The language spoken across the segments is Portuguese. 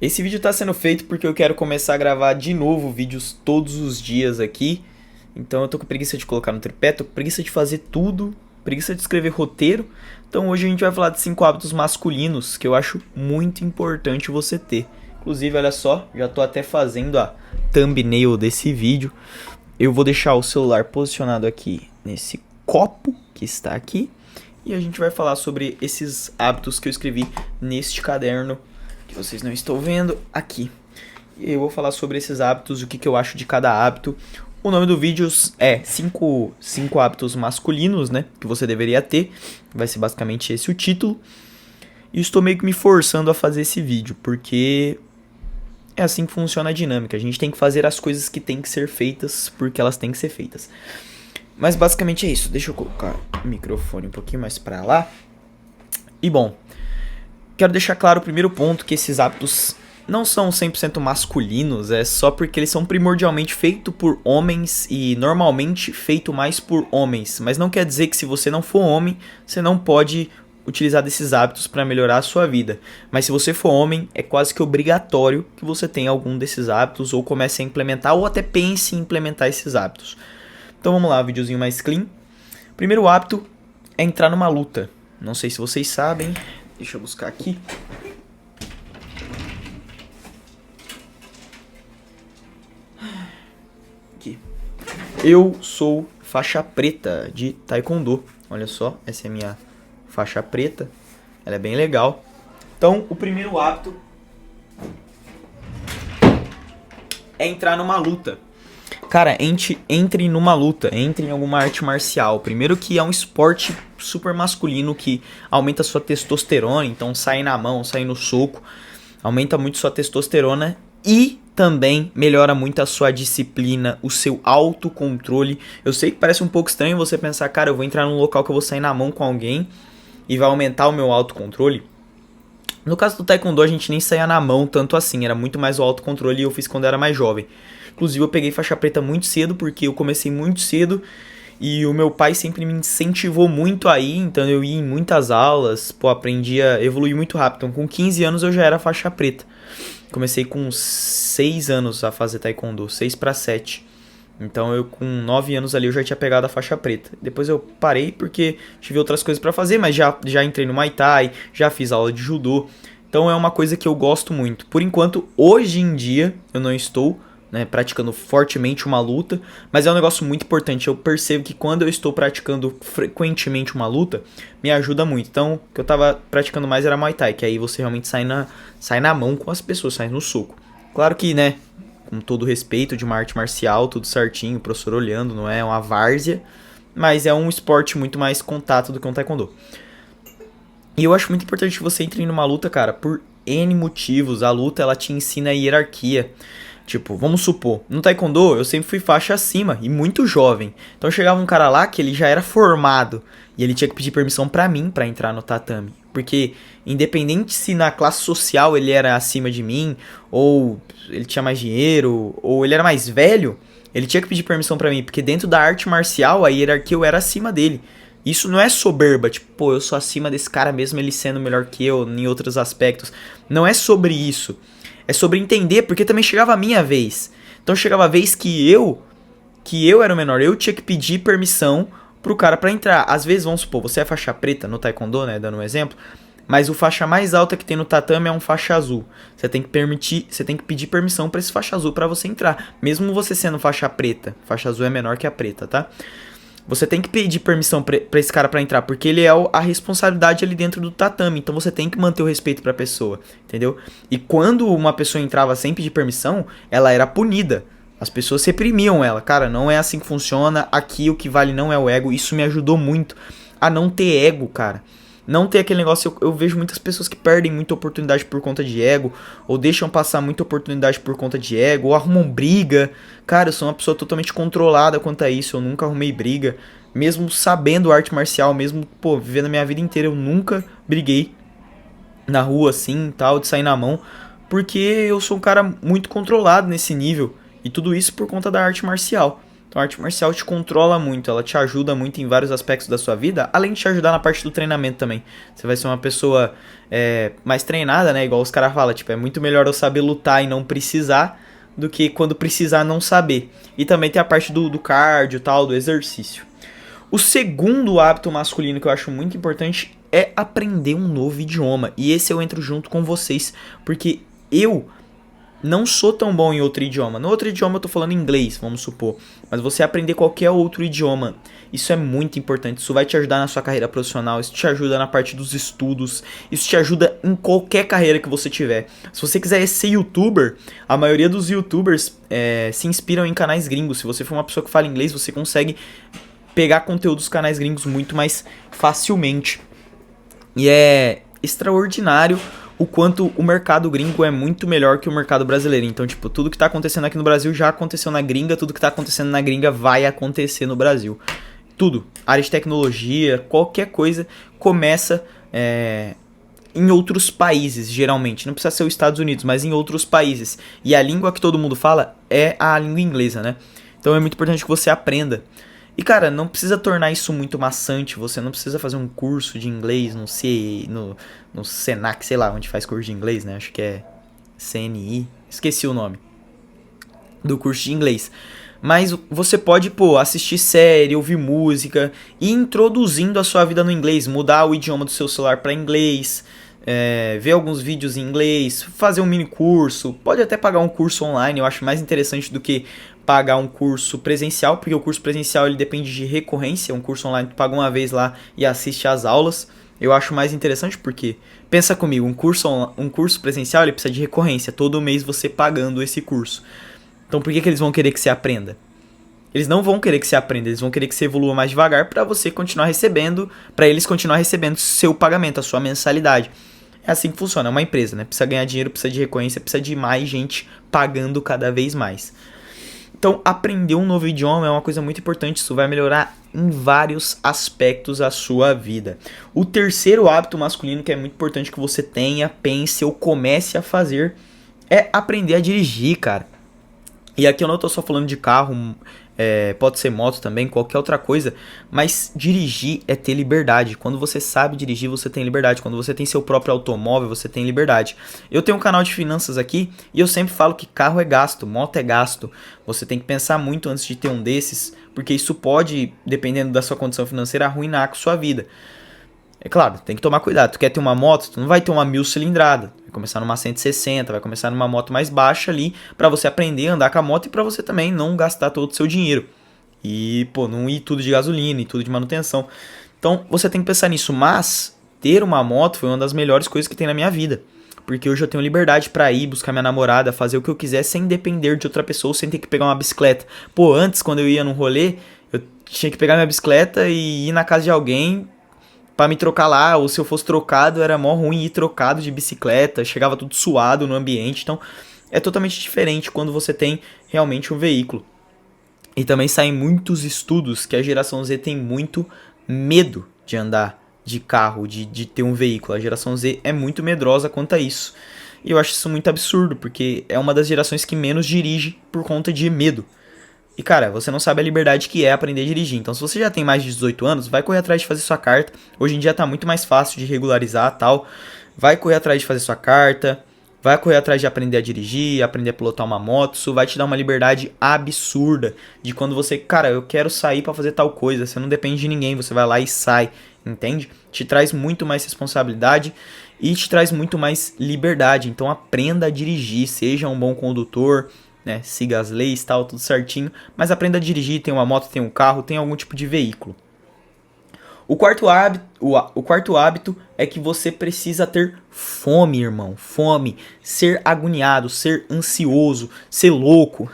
Esse vídeo está sendo feito porque eu quero começar a gravar de novo vídeos todos os dias aqui. Então eu tô com preguiça de colocar no tripé, tô com preguiça de fazer tudo, preguiça de escrever roteiro. Então hoje a gente vai falar de 5 hábitos masculinos que eu acho muito importante você ter. Inclusive, olha só, já tô até fazendo a thumbnail desse vídeo. Eu vou deixar o celular posicionado aqui nesse copo que está aqui. E a gente vai falar sobre esses hábitos que eu escrevi neste caderno que vocês não estão vendo aqui. E eu vou falar sobre esses hábitos, o que eu acho de cada hábito. O nome do vídeo é 5 hábitos masculinos, né, que você deveria ter. Vai ser basicamente esse o título. E estou meio que me forçando a fazer esse vídeo, porque é assim que funciona a dinâmica. A gente tem que fazer as coisas que tem que ser feitas, porque elas têm que ser feitas. Mas basicamente é isso. Deixa eu colocar o microfone um pouquinho mais pra lá. E bom, quero deixar claro o primeiro ponto, que esses hábitos não são 100% masculinos, é só porque eles são primordialmente feitos por homens e normalmente feito mais por homens. Mas não quer dizer que se você não for homem, você não pode utilizar desses hábitos para melhorar a sua vida. Mas se você for homem, é quase que obrigatório que você tenha algum desses hábitos ou comece a implementar ou até pense em implementar esses hábitos. Então vamos lá, videozinho mais clean. Primeiro hábito é entrar numa luta. Não sei se vocês sabem. Deixa eu buscar aqui. Aqui. Eu sou faixa preta de Taekwondo. Olha só, essa é a minha faixa preta. Ela é bem legal. Então, o primeiro hábito é entrar numa luta. Cara, entre numa luta, entre em alguma arte marcial. Primeiro que é um esporte super masculino que aumenta a sua testosterona, então sai na mão, sai no soco, aumenta muito sua testosterona e também melhora muito a sua disciplina, o seu autocontrole. Eu sei que parece um pouco estranho você pensar, cara, eu vou entrar num local que eu vou sair na mão com alguém e vai aumentar o meu autocontrole. No caso do Taekwondo a gente nem saía na mão tanto assim, era muito mais o autocontrole e eu fiz quando eu era mais jovem. Inclusive eu peguei faixa preta muito cedo, porque eu comecei muito cedo e o meu pai sempre me incentivou muito aí, então eu ia em muitas aulas, aprendi a evoluir muito rápido. Então com 15 anos eu já era faixa preta. Comecei com 6 anos a fazer Taekwondo, 6 para 7. Então eu com 9 anos ali eu já tinha pegado a faixa preta. Depois eu parei porque tive outras coisas para fazer, mas já entrei no Muay Thai, já fiz aula de Judô. Então é uma coisa que eu gosto muito. Por enquanto, hoje em dia, eu não estou praticando fortemente uma luta, mas é um negócio muito importante. Eu percebo que quando eu estou praticando frequentemente uma luta, me ajuda muito. Então, o que eu tava praticando mais era Muay Thai, que aí você realmente sai na mão com as pessoas, sai no soco. Claro que, com todo respeito de uma arte marcial, tudo certinho, o professor olhando, não é uma várzea, mas é um esporte muito mais contato do que um taekwondo. E eu acho muito importante que você entre numa luta, cara, por N motivos. A luta, ela te ensina a hierarquia. Tipo, vamos supor, no Taekwondo eu sempre fui faixa acima e muito jovem. Então chegava um cara lá que ele já era formado e ele tinha que pedir permissão pra mim pra entrar no tatame. Porque independente se na classe social ele era acima de mim, ou ele tinha mais dinheiro, ou ele era mais velho, ele tinha que pedir permissão pra mim. Porque dentro da arte marcial, a hierarquia eu era acima dele. Isso não é soberba, tipo, pô, eu sou acima desse cara mesmo ele sendo melhor que eu em outros aspectos. Não é sobre isso. É sobre entender, porque também chegava a minha vez. Então chegava a vez que eu era o menor, eu tinha que pedir permissão pro cara pra entrar. Às vezes, vamos supor, você é faixa preta no Taekwondo, dando um exemplo, mas o faixa mais alta que tem no tatame é um faixa azul. Você tem que pedir permissão pra esse faixa azul pra você entrar, mesmo você sendo faixa preta. Faixa azul é menor que a preta, tá? Você tem que pedir permissão pra esse cara pra entrar, porque ele é a responsabilidade ali dentro do tatame. Então você tem que manter o respeito pra pessoa, entendeu? E quando uma pessoa entrava sem pedir permissão, ela era punida. As pessoas reprimiam ela. Cara, não é assim que funciona. Aqui o que vale não é o ego. Isso me ajudou muito a não ter ego, cara. Não ter aquele negócio, eu vejo muitas pessoas que perdem muita oportunidade por conta de ego, ou deixam passar muita oportunidade por conta de ego, ou arrumam briga. Cara, eu sou uma pessoa totalmente controlada quanto a isso, eu nunca arrumei briga. Mesmo sabendo arte marcial, mesmo, vivendo a minha vida inteira, eu nunca briguei na rua assim, tal, de sair na mão. Porque eu sou um cara muito controlado nesse nível, e tudo isso por conta da arte marcial. Então a arte marcial te controla muito, ela te ajuda muito em vários aspectos da sua vida, além de te ajudar na parte do treinamento também. Você vai ser uma pessoa mais treinada, né? Igual os caras falam, tipo, é muito melhor eu saber lutar e não precisar do que quando precisar não saber. E também tem a parte do cardio e tal, do exercício. O segundo hábito masculino que eu acho muito importante é aprender um novo idioma. E esse eu entro junto com vocês, porque eu não sou tão bom em outro idioma. No outro idioma eu tô falando inglês, vamos supor. Mas você aprender qualquer outro idioma, isso é muito importante. Isso vai te ajudar na sua carreira profissional, isso te ajuda na parte dos estudos, isso te ajuda em qualquer carreira que você tiver. Se você quiser ser youtuber, a maioria dos youtubers se inspiram em canais gringos. Se você for uma pessoa que fala inglês, você consegue pegar conteúdo dos canais gringos muito mais facilmente. E é extraordinário o quanto o mercado gringo é muito melhor que o mercado brasileiro. Então, tipo, tudo que tá acontecendo aqui no Brasil já aconteceu na gringa, tudo que tá acontecendo na gringa vai acontecer no Brasil. Tudo. Área de tecnologia, qualquer coisa começa em outros países, geralmente. Não precisa ser os Estados Unidos, mas em outros países. E a língua que todo mundo fala é a língua inglesa, né? Então é muito importante que você aprenda. E, cara, não precisa tornar isso muito maçante, você não precisa fazer um curso de inglês no Senac, sei lá, onde faz curso de inglês, né? Acho que é CNI, esqueci o nome do curso de inglês. Mas você pode, assistir série, ouvir música e ir introduzindo a sua vida no inglês, mudar o idioma do seu celular para inglês, ver alguns vídeos em inglês, fazer um mini curso, pode até pagar um curso online, eu acho mais interessante do que pagar um curso presencial, porque o curso presencial ele depende de recorrência, um curso online tu paga uma vez lá e assiste às aulas, eu acho mais interessante porque, pensa comigo, um curso presencial ele precisa de recorrência, todo mês você pagando esse curso. Então por que eles vão querer que você aprenda? Eles não vão querer que você aprenda, eles vão querer que você evolua mais devagar para você continuar recebendo, para eles continuar recebendo seu pagamento, a sua mensalidade. É assim que funciona, é uma empresa, né? Precisa ganhar dinheiro, precisa de recorrência, precisa de mais gente pagando cada vez mais. Então, aprender um novo idioma é uma coisa muito importante, isso vai melhorar em vários aspectos a sua vida. O terceiro hábito masculino que é muito importante que você tenha, pense ou comece a fazer é aprender a dirigir, cara. E aqui eu não tô só falando de carro, pode ser moto também, qualquer outra coisa, mas dirigir é ter liberdade. Quando você sabe dirigir, você tem liberdade. Quando você tem seu próprio automóvel, você tem liberdade. Eu tenho um canal de finanças aqui e eu sempre falo que carro é gasto, moto é gasto. Você tem que pensar muito antes de ter um desses, porque isso pode, dependendo da sua condição financeira, arruinar com a sua vida. É claro, tem que tomar cuidado. Tu quer ter uma moto, tu não vai ter uma 1000 cilindrada. Vai começar numa 160, vai começar numa moto mais baixa ali, pra você aprender a andar com a moto e pra você também não gastar todo o seu dinheiro. E, não ir tudo de gasolina e tudo de manutenção. Então, você tem que pensar nisso. Mas, ter uma moto foi uma das melhores coisas que tem na minha vida. Porque hoje eu tenho liberdade pra ir buscar minha namorada, fazer o que eu quiser sem depender de outra pessoa, sem ter que pegar uma bicicleta. Antes, quando eu ia num rolê, eu tinha que pegar minha bicicleta e ir na casa de alguém pra me trocar lá, ou se eu fosse trocado, era mó ruim ir trocado de bicicleta, chegava tudo suado no ambiente, então é totalmente diferente quando você tem realmente um veículo. E também saem muitos estudos que a geração Z tem muito medo de andar de carro, de ter um veículo. A geração Z é muito medrosa quanto a isso. E eu acho isso muito absurdo, porque é uma das gerações que menos dirige por conta de medo. E, cara, você não sabe a liberdade que é aprender a dirigir. Então, se você já tem mais de 18 anos, vai correr atrás de fazer sua carta. Hoje em dia tá muito mais fácil de regularizar e tal. Vai correr atrás de fazer sua carta. Vai correr atrás de aprender a dirigir, aprender a pilotar uma moto. Isso vai te dar uma liberdade absurda de quando você... Cara, eu quero sair pra fazer tal coisa. Você não depende de ninguém, você vai lá e sai. Entende? Te traz muito mais responsabilidade e te traz muito mais liberdade. Então, aprenda a dirigir. Seja um bom condutor, né, siga as leis, tal, tudo certinho, mas aprenda a dirigir, tem uma moto, tem um carro, tem algum tipo de veículo. O quarto hábito é que você precisa ter fome, irmão. Fome. Ser agoniado, ser ansioso, ser louco.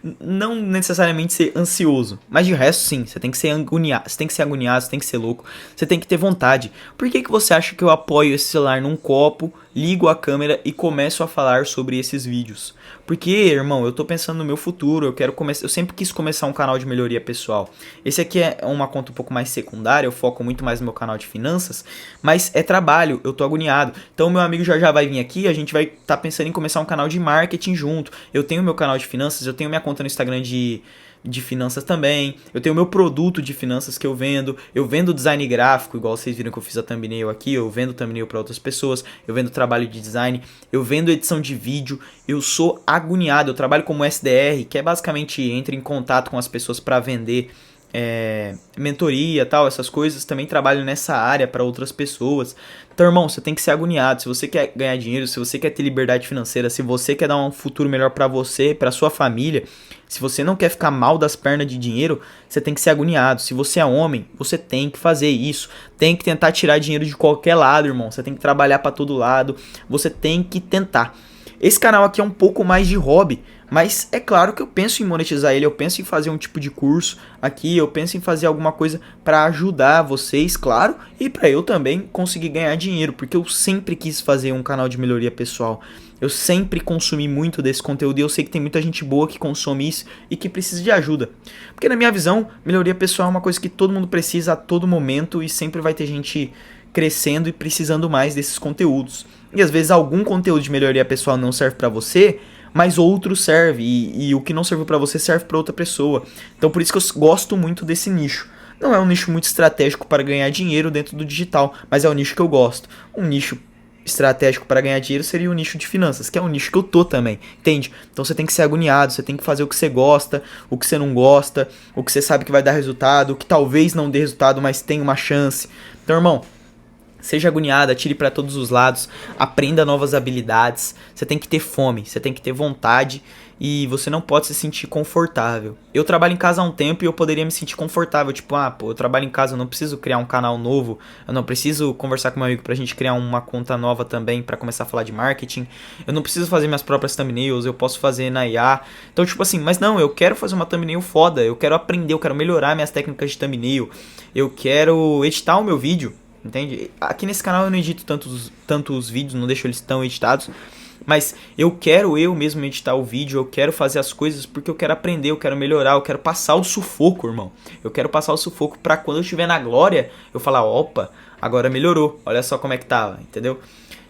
Não necessariamente ser ansioso, mas de resto sim, você tem que ser agoniado, você tem que ser louco, você tem que ter vontade. Por que você acha que eu apoio esse celular num copo, ligo a câmera e começo a falar sobre esses vídeos? Porque, irmão, eu tô pensando no meu futuro, eu sempre quis começar um canal de melhoria pessoal. Esse aqui é uma conta um pouco mais secundária, eu foco muito mais no meu canal de finanças, mas é trabalho, eu tô agoniado. Então meu amigo já vai vir aqui, a gente vai estar pensando em começar um canal de marketing junto. Eu tenho meu canal de finanças, eu tenho minha conta no Instagram de finanças também, eu tenho meu produto de finanças que eu vendo design gráfico, igual vocês viram que eu fiz a thumbnail aqui, eu vendo thumbnail para outras pessoas, eu vendo trabalho de design, eu vendo edição de vídeo, eu sou agoniado, eu trabalho como SDR, que é basicamente entra em contato com as pessoas para vender mentoria, tal, essas coisas. Também trabalho nessa área para outras pessoas. Então, irmão, você tem que ser agoniado. Se você quer ganhar dinheiro, se você quer ter liberdade financeira, se você quer dar um futuro melhor para você, para sua família, se você não quer ficar mal das pernas de dinheiro, você tem que ser agoniado. Se você é homem, você tem que fazer isso. Tem que tentar tirar dinheiro de qualquer lado, irmão. Você tem que trabalhar para todo lado. Você tem que tentar. Esse canal aqui é um pouco mais de hobby, mas é claro que eu penso em monetizar ele, eu penso em fazer um tipo de curso aqui, eu penso em fazer alguma coisa para ajudar vocês, claro, e para eu também conseguir ganhar dinheiro, porque eu sempre quis fazer um canal de melhoria pessoal. Eu sempre consumi muito desse conteúdo e eu sei que tem muita gente boa que consome isso e que precisa de ajuda. Porque na minha visão, melhoria pessoal é uma coisa que todo mundo precisa a todo momento e sempre vai ter gente crescendo e precisando mais desses conteúdos. E às vezes algum conteúdo de melhoria pessoal não serve pra você, mas outro serve, e o que não serviu pra você serve pra outra pessoa. Então por isso que eu gosto muito desse nicho. Não é um nicho muito estratégico para ganhar dinheiro dentro do digital, mas é o nicho que eu gosto. Um nicho estratégico para ganhar dinheiro seria o nicho de finanças, que é um nicho que eu tô também, entende? Então você tem que ser agoniado, você tem que fazer o que você gosta, o que você não gosta, o que você sabe que vai dar resultado, o que talvez não dê resultado, mas tem uma chance. Então, irmão, seja agoniado, atire para todos os lados, aprenda novas habilidades, você tem que ter fome, você tem que ter vontade e você não pode se sentir confortável. Eu trabalho em casa há um tempo e eu poderia me sentir confortável, tipo, eu trabalho em casa, eu não preciso criar um canal novo, eu não preciso conversar com meu amigo pra gente criar uma conta nova também pra começar a falar de marketing, eu não preciso fazer minhas próprias thumbnails, eu posso fazer na IA. Então, tipo assim, mas não, eu quero fazer uma thumbnail foda, eu quero aprender, eu quero melhorar minhas técnicas de thumbnail, eu quero editar o meu vídeo. Entende? Aqui nesse canal eu não edito tantos vídeos, não deixo eles tão editados, mas eu quero eu mesmo editar o vídeo, eu quero fazer as coisas porque eu quero aprender, eu quero melhorar, eu quero passar o sufoco, irmão. Eu quero passar o sufoco pra quando eu estiver na glória, eu falar, opa, agora melhorou, olha só como é que tava, entendeu?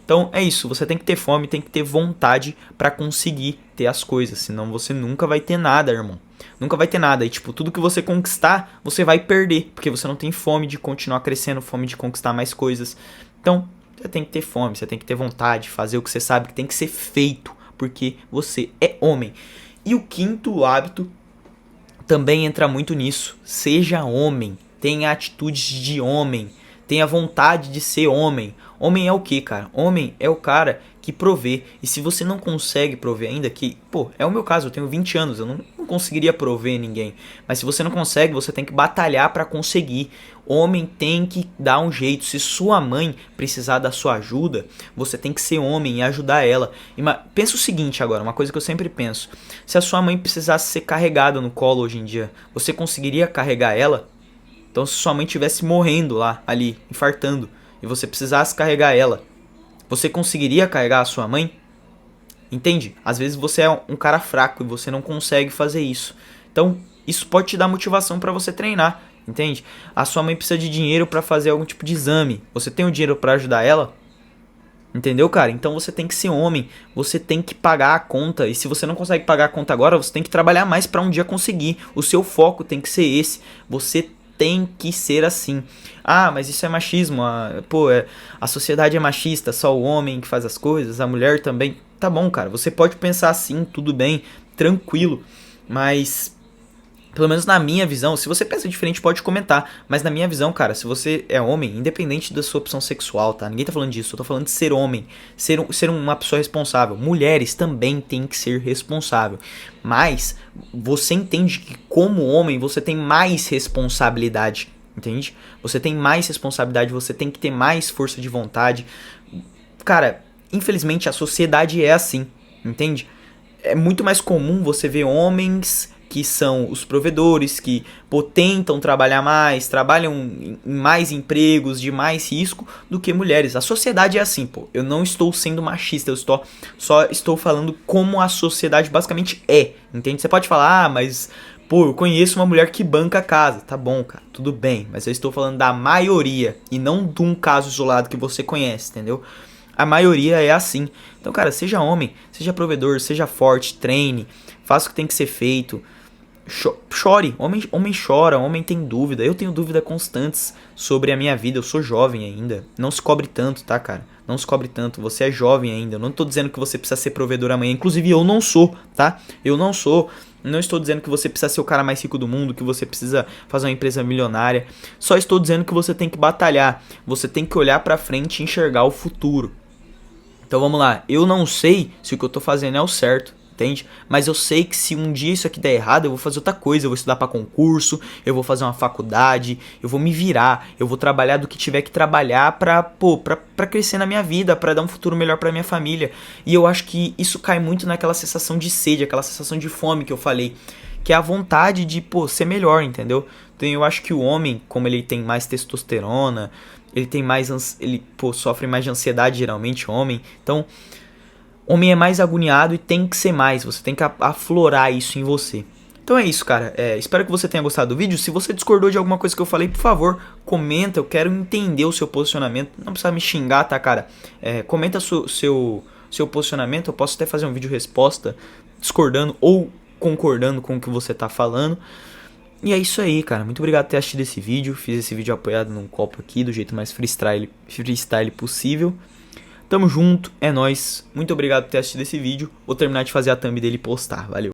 Então é isso, você tem que ter fome, tem que ter vontade pra conseguir ter as coisas, senão você nunca vai ter nada, irmão. Nunca vai ter nada. E tipo, tudo que você conquistar, você vai perder. Porque você não tem fome de continuar crescendo, fome de conquistar mais coisas. Então, você tem que ter fome, você tem que ter vontade, fazer o que você sabe que tem que ser feito. Porque você é homem. E o quinto hábito também entra muito nisso. Seja homem. Tenha atitudes de homem. Tenha vontade de ser homem. Homem é o que, cara? Homem é o cara que provê. E se você não consegue prover ainda, que, é o meu caso, eu tenho 20 anos, eu não conseguiria prover ninguém. Mas se você não consegue, você tem que batalhar pra conseguir. Homem tem que dar um jeito. Se sua mãe precisar da sua ajuda, você tem que ser homem e ajudar ela. Pensa o seguinte agora, uma coisa que eu sempre penso. Se a sua mãe precisasse ser carregada no colo hoje em dia, você conseguiria carregar ela? Então se sua mãe estivesse morrendo lá, ali, infartando, e você precisasse carregar ela, você conseguiria carregar a sua mãe? Entende? Às vezes você é um cara fraco e você não consegue fazer isso. Então isso pode te dar motivação para você treinar, entende? A sua mãe precisa de dinheiro para fazer algum tipo de exame. Você tem o dinheiro para ajudar ela? Entendeu, cara? Então você tem que ser homem, você tem que pagar a conta. E se você não consegue pagar a conta agora, você tem que trabalhar mais para um dia conseguir. O seu foco tem que ser esse. Você tem que ser assim. Ah, mas isso é machismo. A sociedade é machista, só o homem que faz as coisas, a mulher também. Tá bom, cara, você pode pensar assim, tudo bem, tranquilo. Mas, pelo menos na minha visão, se você pensa diferente pode comentar. Mas na minha visão, cara, se você é homem, independente da sua opção sexual, tá? Ninguém tá falando disso, eu tô falando de ser homem. Ser uma pessoa responsável. Mulheres também têm que ser responsável. Mas você entende que como homem você tem mais responsabilidade, entende? Você tem mais responsabilidade, você tem que ter mais força de vontade. Cara, infelizmente a sociedade é assim, entende? É muito mais comum você ver homens que são os provedores, que tentam trabalhar mais, trabalham em mais empregos, de mais risco, do que mulheres. A sociedade é assim, Eu não estou sendo machista, eu só estou falando como a sociedade basicamente é, entende? Você pode falar, mas, eu conheço uma mulher que banca a casa. Tá bom, cara, tudo bem, mas eu estou falando da maioria, e não de um caso isolado que você conhece, entendeu? a maioria é assim. Então, cara, seja homem, seja provedor, seja forte, treine, faça o que tem que ser feito. Chore, homem chora, homem tem dúvida. Eu tenho dúvidas constantes sobre a minha vida. Eu sou jovem ainda. Não se cobre tanto, tá, cara? Não se cobre tanto. Você é jovem ainda. Eu não tô dizendo que você precisa ser provedor amanhã. Inclusive, eu não sou, tá? Eu não sou. Não estou dizendo que você precisa ser o cara mais rico do mundo, que você precisa fazer uma empresa milionária. Só estou dizendo que você tem que batalhar. Você tem que olhar pra frente e enxergar o futuro. Então vamos lá. Eu não sei se o que eu tô fazendo é o certo. Entende? Mas eu sei que se um dia isso aqui der errado, eu vou fazer outra coisa, eu vou estudar para concurso, eu vou fazer uma faculdade, eu vou me virar, eu vou trabalhar do que tiver que trabalhar pra crescer na minha vida, pra dar um futuro melhor pra minha família. E eu acho que isso cai muito naquela sensação de sede, aquela sensação de fome que eu falei, que é a vontade de, ser melhor, entendeu? Então eu acho que o homem, como ele tem mais testosterona, ele tem mais, ele, sofre mais de ansiedade geralmente, homem, então homem é mais agoniado e tem que ser mais. Você tem que aflorar isso em você. Então é isso, cara. Espero que você tenha gostado do vídeo. Se você discordou de alguma coisa que eu falei, por favor, comenta. Eu quero entender o seu posicionamento. Não precisa me xingar, tá, cara? Comenta seu posicionamento. Eu posso até fazer um vídeo resposta discordando ou concordando com o que você tá falando. E é isso aí, cara. Muito obrigado por ter assistido esse vídeo. Fiz esse vídeo apoiado num copo aqui, do jeito mais freestyle possível. Tamo junto, é nóis. Muito obrigado por ter assistido esse vídeo. Vou terminar de fazer a thumb dele e postar. Valeu.